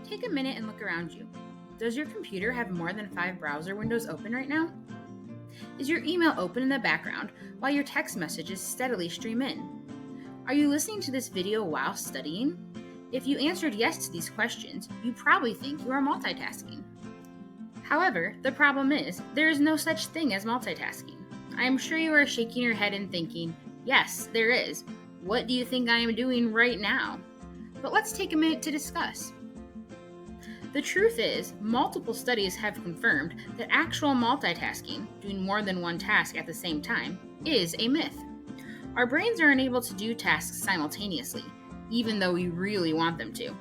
Take a minute and look around you. Does your computer have more than 5 browser windows open right now? Is your email open in the background while your text messages steadily stream in? Are you listening to this video while studying? If you answered yes to these questions, you probably think you are multitasking. However, the problem is, there is no such thing as multitasking. I am sure you are shaking your head and thinking, yes, there is. What do you think I am doing right now? But let's take a minute to discuss. The truth is, multiple studies have confirmed that actual multitasking, doing more than one task at the same time, is a myth. Our brains are unable to do tasks simultaneously, even though we really want them to.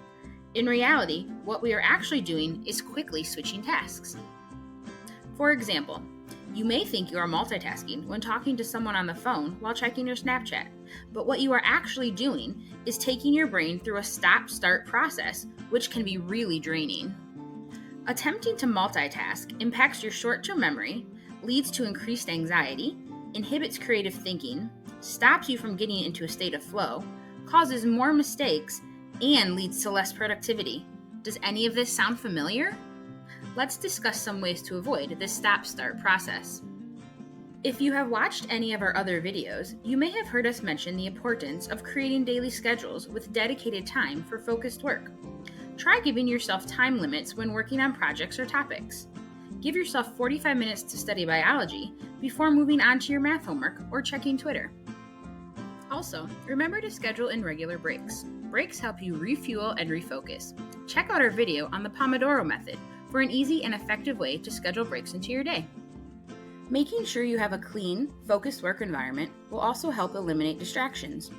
In reality, what we are actually doing is quickly switching tasks. For example, you may think you are multitasking when talking to someone on the phone while checking your Snapchat, but what you are actually doing is taking your brain through a stop-start process, which can be really draining. Attempting to multitask impacts your short-term memory, leads to increased anxiety, inhibits creative thinking, stops you from getting into a state of flow, causes more mistakes, and leads to less productivity. Does any of this sound familiar? Let's discuss some ways to avoid this stop-start process. If you have watched any of our other videos, you may have heard us mention the importance of creating daily schedules with dedicated time for focused work. Try giving yourself time limits when working on projects or topics. Give yourself 45 minutes to study biology before moving on to your math homework or checking Twitter. Also, remember to schedule in regular breaks. Breaks help you refuel and refocus. Check out our video on the Pomodoro method for an easy and effective way to schedule breaks into your day. Making sure you have a clean, focused work environment will also help eliminate distractions.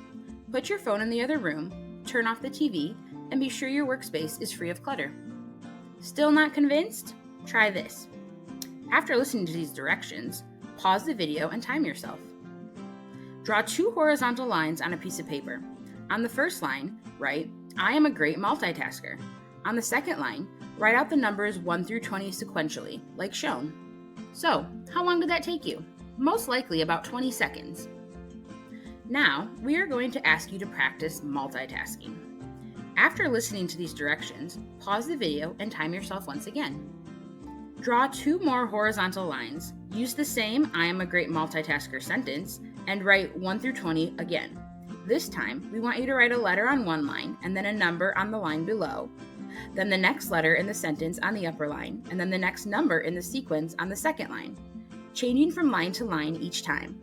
Put your phone in the other room, turn off the TV, and be sure your workspace is free of clutter. Still not convinced? Try this. After listening to these directions, pause the video and time yourself. Draw 2 horizontal lines on a piece of paper. On the first line, write, "I am a great multitasker." On the second line, write out the numbers 1 through 20 sequentially, like shown. So, how long did that take you? Most likely about 20 seconds. Now, we are going to ask you to practice multitasking. After listening to these directions, pause the video and time yourself once again. Draw 2 more horizontal lines. Use the same "I am a great multitasker" sentence and write 1 through 20 again. This time, we want you to write a letter on one line and then a number on the line below, then the next letter in the sentence on the upper line, and then the next number in the sequence on the second line, changing from line to line each time.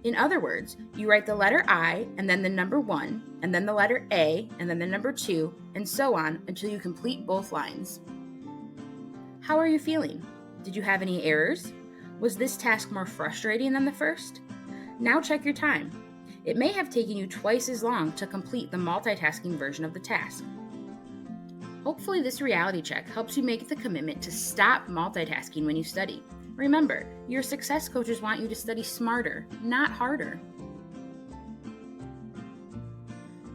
In other words, you write the letter I and then the number 1, and then the letter A and then the number 2, and so on until you complete both lines. How are you feeling? Did you have any errors? Was this task more frustrating than the first? Now check your time. It may have taken you twice as long to complete the multitasking version of the task. Hopefully this reality check helps you make the commitment to stop multitasking when you study. Remember, your success coaches want you to study smarter, not harder.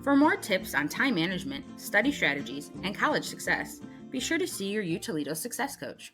For more tips on time management, study strategies, and college success, be sure to see your Toledo success coach.